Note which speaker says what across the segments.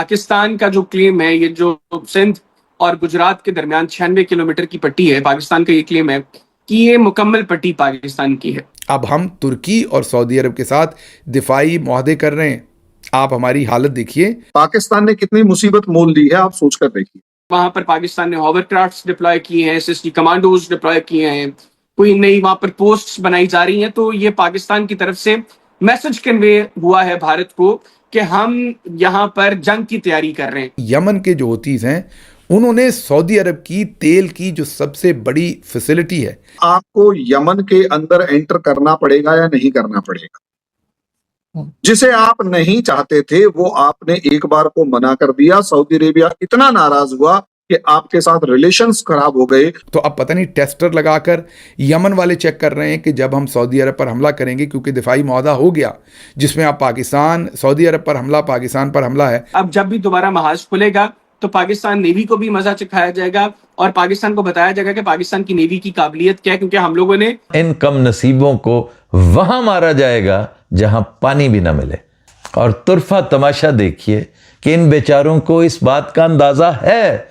Speaker 1: पाकिस्तान का जो क्लेम है, ये जो सिंध और गुजरात के दरमियान 96 किलोमीटर की पट्टी है, पाकिस्तान का ये क्लेम है कि ये मुकम्मल पट्टी पाकिस्तान की है।
Speaker 2: अब हम तुर्की और सऊदी अरब के साथ दिफाई मुआहदे कर रहे हैं। आप हमारी हालत देखिए,
Speaker 3: पाकिस्तान ने कितनी मुसीबत मोल ली है, आप सोचकर देखिए।
Speaker 1: वहां पर पाकिस्तान ने हॉवरक्राफ्ट्स डिप्लॉय किए हैं, एसएसडी कमांडोज डिप्लॉय किए हैं, कोई नई वहां पर पोस्ट्स बनाई जा रही हैं। तो ये पाकिस्तान की तरफ से मैसेज कन्वे हुआ है भारत को कि हम यहाँ पर जंग की तैयारी कर रहे हैं।
Speaker 2: यमन के जो हूतीज हैं उन्होंने सऊदी अरब की तेल की जो सबसे बड़ी फैसिलिटी है,
Speaker 3: आपको यमन के अंदर एंटर करना पड़ेगा या नहीं करना पड़ेगा? जिसे आप नहीं चाहते थे वो आपने एक बार को मना कर दिया। सऊदी अरेबिया इतना नाराज हुआ कि आपके साथ रिलेशंस खराब हो गए।
Speaker 2: तो अब पता नहीं टेस्टर लगाकर यमन वाले चेक कर रहे हैं कि जब हम सऊदी अरब पर हमला करेंगे, क्योंकि दिफाई मुआहदा हो गया जिसमें अब पाकिस्तान, सऊदी अरब पर हमला, पाकिस्तान पर हमला है।
Speaker 1: अब जब भी दोबारा महाज खुलेगा तो पाकिस्तान नेवी को भी मजा चखाया जाएगा और पाकिस्तान को बताया जाएगा कि पाकिस्तान की नेवी की काबिलियत क्या है, क्योंकि हम लोगों ने
Speaker 4: इन कम नसीबों को वहां मारा जाएगा जहां पानी भी ना मिले। और तुरफा तमाशा देखिए कि इन बेचारों को इस बात का अंदाजा है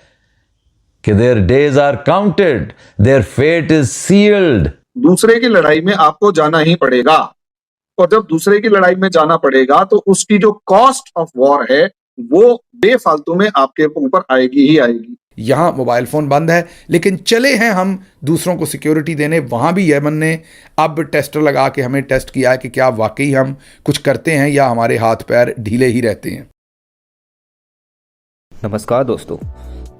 Speaker 4: कि their days are counted, their fate is sealed.
Speaker 3: दूसरे की लड़ाई में आपको जाना ही पड़ेगा, और जब दूसरे की लड़ाई में जाना पड़ेगा तो उसकी जो कॉस्ट ऑफ वॉर है वो बेफालतू में आपके ऊपर आएगी ही आएगी।
Speaker 2: यहाँ मोबाइल फ़ोन बंद है, लेकिन चले हैं हम दूसरों को सिक्योरिटी देने। वहाँ भी यमन ने अब टेस्टर लगा के हमें टेस्ट किया है कि क्या वाकई हम कुछ करते हैं या हमारे हाथ पैर ढीले ही रहते हैं।
Speaker 5: नमस्कार दोस्तों,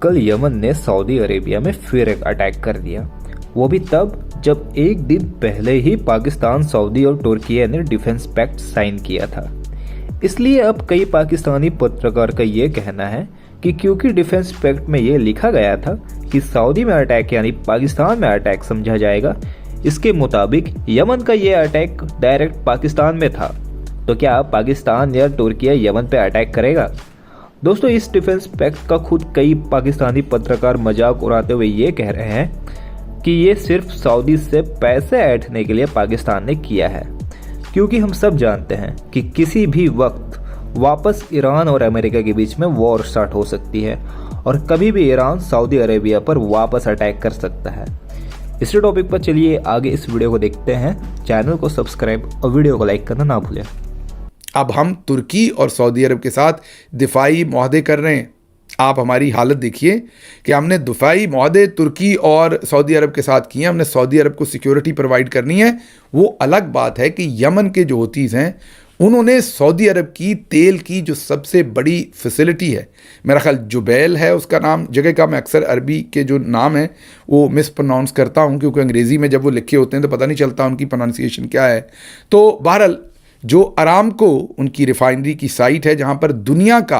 Speaker 5: कल यमन ने सऊदी अरेबिया में फिर एक अटैक कर दिया, वो भी तब जब एक दिन पहले ही पाकिस्तान, सऊदी और तुर्की ने डिफेंस पैक्ट साइन किया था। इसलिए अब कई पाकिस्तानी पत्रकार का ये कहना है कि क्योंकि डिफेंस पैक्ट में ये लिखा गया था कि सऊदी में अटैक यानी पाकिस्तान में अटैक समझा जाएगा, इसके मुताबिक यमन का ये अटैक डायरेक्ट पाकिस्तान में था। तो क्या पाकिस्तान या तुर्की यमन पे अटैक करेगा? दोस्तों, इस डिफेंस पैक्ट का खुद कई पाकिस्तानी पत्रकार मजाक उड़ाते हुए ये कह रहे हैं कि ये सिर्फ सऊदी से पैसे ऐंठने के लिए पाकिस्तान ने किया है, क्योंकि हम सब जानते हैं कि किसी भी वक्त वापस ईरान और अमेरिका के बीच में वॉर स्टार्ट हो सकती है और कभी भी ईरान सऊदी अरेबिया पर वापस अटैक कर सकता है। इसी टॉपिक पर चलिए आगे इस वीडियो को देखते हैं। चैनल को सब्सक्राइब और वीडियो को लाइक करना ना भूलें।
Speaker 2: अब हम तुर्की और सऊदी अरब के साथ दिफाई मुआहदे कर रहे हैं। आप हमारी हालत देखिए कि हमने दिफाई मुआहदे तुर्की और सऊदी अरब के साथ किए। हमने सऊदी अरब को सिक्योरिटी प्रोवाइड करनी है। वो अलग बात है कि यमन के जो हूतीज़ हैं उन्होंने सऊदी अरब की तेल की जो सबसे बड़ी फैसिलिटी है, मेरा ख्याल जुबैल है उसका नाम, जगह का मैं अक्सर अरबी के जो नाम है वो मिस प्रोनाउंस करता हूँ, क्योंकि अंग्रेज़ी में जब वो लिखे होते हैं तो पता नहीं चलता उनकी प्रोनाउंसिएशन क्या है। तो बहरहाल जो अरामको उनकी रिफाइनरी की साइट है जहाँ पर दुनिया का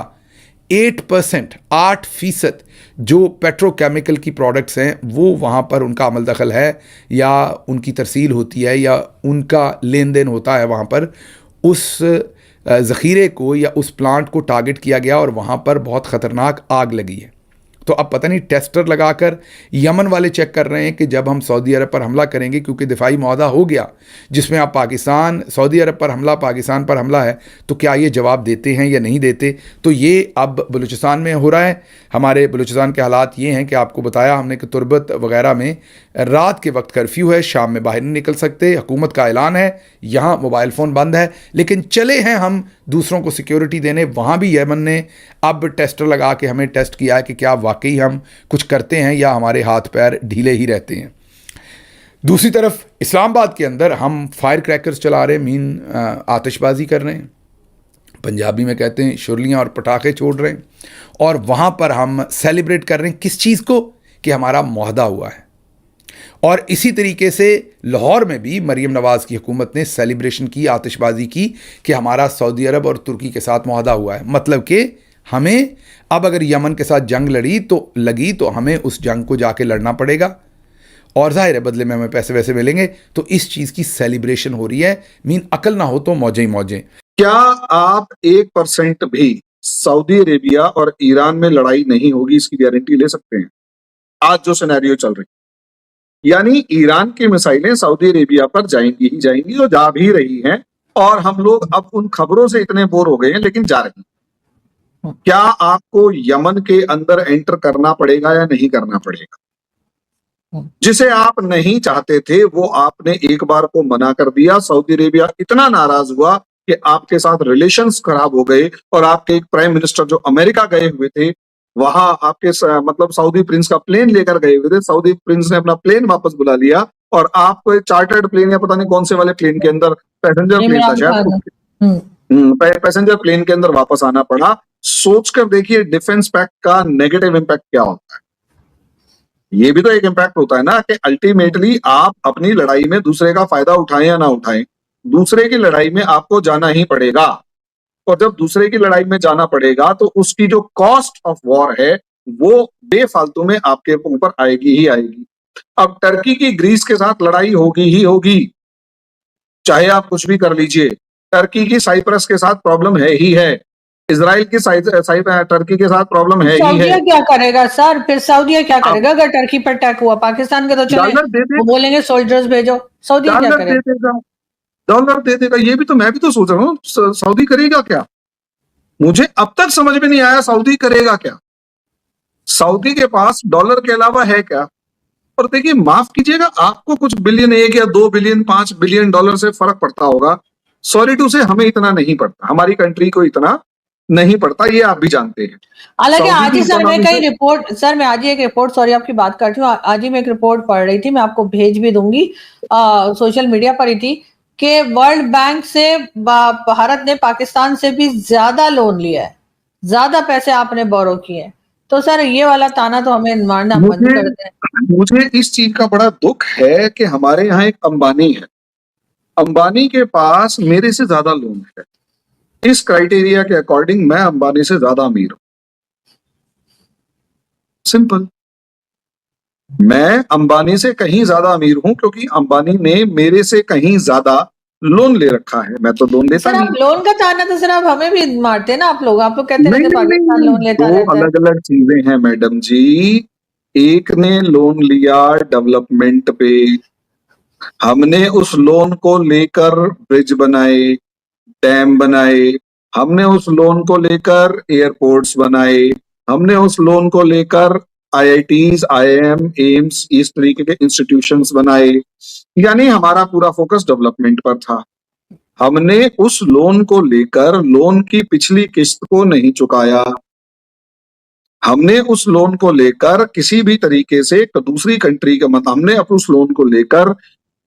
Speaker 2: 8% जो पेट्रोकेमिकल की प्रोडक्ट्स हैं वो वहाँ पर उनका अमल दखल है या उनकी तरसील होती है या उनका लेन देन होता है वहाँ पर, उस ज़ख़ीरे को या उस प्लांट को टारगेट किया गया और वहाँ पर बहुत ख़तरनाक आग लगी है। तो अब पता नहीं टेस्टर लगाकर यमन वाले चेक कर रहे हैं कि जब हम सऊदी अरब पर हमला करेंगे, क्योंकि दिफाई मुआहदा हो गया जिसमें अब पाकिस्तान, सऊदी अरब पर हमला, पाकिस्तान पर हमला है, तो क्या ये जवाब देते हैं या नहीं देते। तो ये अब बलूचिस्तान में हो रहा है। हमारे बलूचिस्तान के हालात ये हैं कि आपको बताया हमने कि तुर्बत वगैरह में रात के वक्त कर्फ्यू है, शाम में बाहर नहीं निकल सकते, हुकूमत का ऐलान है, यहाँ मोबाइल फ़ोन बंद है, लेकिन चले हैं हम दूसरों को सिक्योरिटी देने। वहाँ भी यमन ने अब टेस्टर लगा के हमें टेस्ट किया है कि क्या वाकई हम कुछ करते हैं या हमारे हाथ पैर ढीले ही रहते हैं। दूसरी तरफ इस्लामाबाद के अंदर हम फायर क्रैकर्स चला रहे हैं, आतिशबाजी कर रहे हैं, पंजाबी में कहते हैं शुरलियाँ और पटाखे छोड़ रहे हैं, और वहाँ पर हम सेलिब्रेट कर रहे हैं किस चीज़ को, कि हमारा मुआहदा हुआ है। और इसी तरीके से लाहौर में भी मरीम नवाज़ की हुकूमत ने सेलिब्रेशन की, आतिशबाजी की कि हमारा सऊदी अरब और तुर्की के साथ मुआहदा हुआ है। मतलब कि हमें अब अगर यमन के साथ जंग लगी तो हमें उस जंग को जाके लड़ना पड़ेगा, और जाहिर है बदले में हमें पैसे वैसे मिलेंगे। तो इस चीज़ की सेलिब्रेशन हो रही है। अकल ना हो तो मौजें ही मौजें।
Speaker 3: क्या आप 1% भी सऊदी अरेबिया और ईरान में लड़ाई नहीं होगी इसकी गारंटी ले सकते हैं? आज जो सिनेरियो चल रही, यानी ईरान की मिसाइलें सऊदी अरेबिया पर जाएंगी ही जाएंगी, जो जा भी रही हैं, और हम लोग अब उन खबरों से इतने बोर हो गए हैं, लेकिन जा रही हैं। क्या आपको यमन के अंदर एंटर करना पड़ेगा या नहीं करना पड़ेगा? जिसे आप नहीं चाहते थे वो आपने एक बार को मना कर दिया। सऊदी अरेबिया इतना नाराज हुआ कि आपके साथ रिलेशंस खराब हो गए और आपके एक प्राइम मिनिस्टर जो अमेरिका गए हुए थे वहां आपके मतलब सऊदी प्रिंस का प्लेन लेकर गए हुए थे, सऊदी प्रिंस ने अपना प्लेन वापस बुला लिया और आपको एक चार्टर्ड प्लेन या पता नहीं कौन से वाले प्लेन के अंदर, पैसेंजर प्लेन था शायद, पैसेंजर प्लेन के अंदर वापस आना पड़ा। सोचकर देखिए डिफेंस पैक्ट का नेगेटिव इम्पैक्ट क्या होता है। ये भी तो एक इम्पैक्ट होता है ना कि अल्टीमेटली आप अपनी लड़ाई में दूसरे का फायदा उठाएं या ना उठाएं, दूसरे की लड़ाई में आपको जाना ही पड़ेगा। और जब दूसरे की लड़ाई में जाना पड़ेगा तो उसकी जो कॉस्ट ऑफ वॉर है वो बेफालतू में आपके ऊपर आएगी ही आएगी। अब टर्की की ग्रीस के साथ लड़ाई होगी ही होगी, चाहे आप कुछ भी कर लीजिए। टर्की की साइप्रस के साथ प्रॉब्लम है ही है, इजराइल की टर्की के साथ प्रॉब्लम है ही है।
Speaker 6: सऊदीया क्या करेगा सर? फिर सऊदीया क्या करेगा अगर टर्की पर अटैक हुआ? पाकिस्तान के तो चले
Speaker 3: डॉलर दे दे,
Speaker 6: वो बोलेंगे सोल्जर्स भेजो, सऊदीया क्या
Speaker 3: डॉलर दे
Speaker 6: करेगा?
Speaker 3: देगा, डॉलर दे देगा। ये भी तो मैं भी तो सोच रहा हूँ सऊदी करेगा क्या। मुझे अब तक समझ में नहीं आया सऊदी करेगा क्या। सऊदी के पास डॉलर के अलावा है क्या? और देखिए माफ कीजिएगा, आपको कुछ बिलियन, 1 या 2 बिलियन 5 बिलियन डॉलर से फर्क पड़ता होगा, सॉरी टू से हमें इतना नहीं पड़ता, हमारी कंट्री को इतना नहीं पड़ता, ये आप भी जानते हैं।
Speaker 6: हालांकि
Speaker 3: सऊदी
Speaker 6: आज
Speaker 3: की
Speaker 6: ही सर मैं
Speaker 3: इकोनॉमी
Speaker 6: कई
Speaker 3: से
Speaker 6: रिपोर्ट, सर मैं आज ही एक रिपोर्ट, सॉरी आपकी बात करती हूँ, आज ही मैं एक रिपोर्ट पढ़ रही थी, मैं आपको भेज भी दूंगी, सोशल मीडिया पर ही थी, कि वर्ल्ड बैंक से भारत ने पाकिस्तान से भी ज्यादा लोन लिया है, ज्यादा पैसे आपने बोरो किए हैं। तो सर ये वाला ताना तो हमें मारना बंद कर दें।
Speaker 3: मुझे इस चीज का बड़ा दुख है कि हमारे यहाँ एक अंबानी है, अंबानी के पास मेरे से ज्यादा लोन है। इस क्राइटेरिया के अकॉर्डिंग मैं अंबानी से ज्यादा अमीर हूं, सिंपल। मैं अंबानी से कहीं ज्यादा अमीर हूं क्योंकि अंबानी ने मेरे से कहीं ज्यादा लोन ले रखा है, मैं तो लोन लेता
Speaker 6: सर आप
Speaker 3: नहीं।
Speaker 6: लोन का ताना तो सर आप हमें भी मारते हैं ना, आप लोग कहते
Speaker 3: नहीं
Speaker 6: रहते
Speaker 3: नहीं
Speaker 6: पाकिस्तान
Speaker 3: नहीं,
Speaker 6: लोन लेता
Speaker 3: दो
Speaker 6: रहता है।
Speaker 3: अलग अलग चीजें हैं मैडम जी। एक ने लोन लिया डेवलपमेंट पे, हमने उस लोन को लेकर ब्रिज बनाए, डैम बनाए, हमने उस लोन को लेकर एयरपोर्ट्स बनाए, हमने उस लोन को लेकर आईआईटीज, आईआईएम, एम्स, इस तरीके के इंस्टीट्यूशंस बनाए। यानी हमारा पूरा फोकस डेवलपमेंट पर था। हमने उस लोन को लेकर लोन की पिछली किस्त को नहीं चुकाया, हमने उस लोन को लेकर किसी भी तरीके से दूसरी कंट्री का हमने उस लोन को लेकर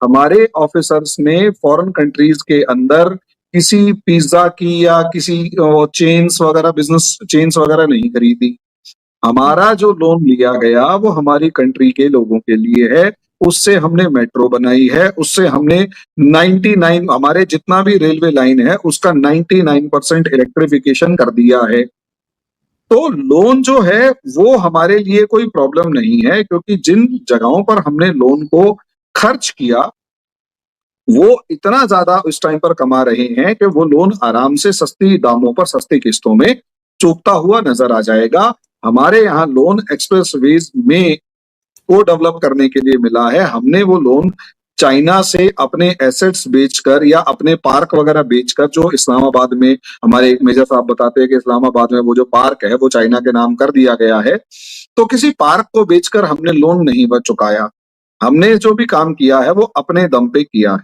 Speaker 3: हमारे ऑफिसर्स ने फॉरेन कंट्रीज के अंदर किसी पिज्जा की या किसी चेन्स वगैरह, बिजनेस चेन्स वगैरह नहीं खरीदी। हमारा जो लोन लिया गया वो हमारी कंट्री के लोगों के लिए है। उससे हमने मेट्रो बनाई है, उससे हमने 99, हमारे जितना भी रेलवे लाइन है उसका 99% इलेक्ट्रिफिकेशन कर दिया है। तो लोन जो है वो हमारे लिए कोई प्रॉब्लम नहीं है, क्योंकि जिन जगहों पर हमने लोन को खर्च किया वो इतना ज्यादा उस टाइम पर कमा रहे हैं कि वो लोन आराम से सस्ती दामों पर सस्ती किस्तों में चूकता हुआ नजर आ जाएगा। हमारे यहाँ लोन एक्सप्रेसवेज में को डेवलप करने के लिए मिला है। हमने वो लोन चाइना से अपने एसेट्स बेचकर या अपने पार्क वगैरह बेचकर, जो इस्लामाबाद में हमारे एक मेजर साहब बताते हैं कि इस्लामाबाद में वो जो पार्क है वो चाइना के नाम कर दिया गया है, तो किसी पार्क को बेचकर हमने लोन नहीं चुकाया। हमने जो भी काम किया है वो अपने दम पे किया है।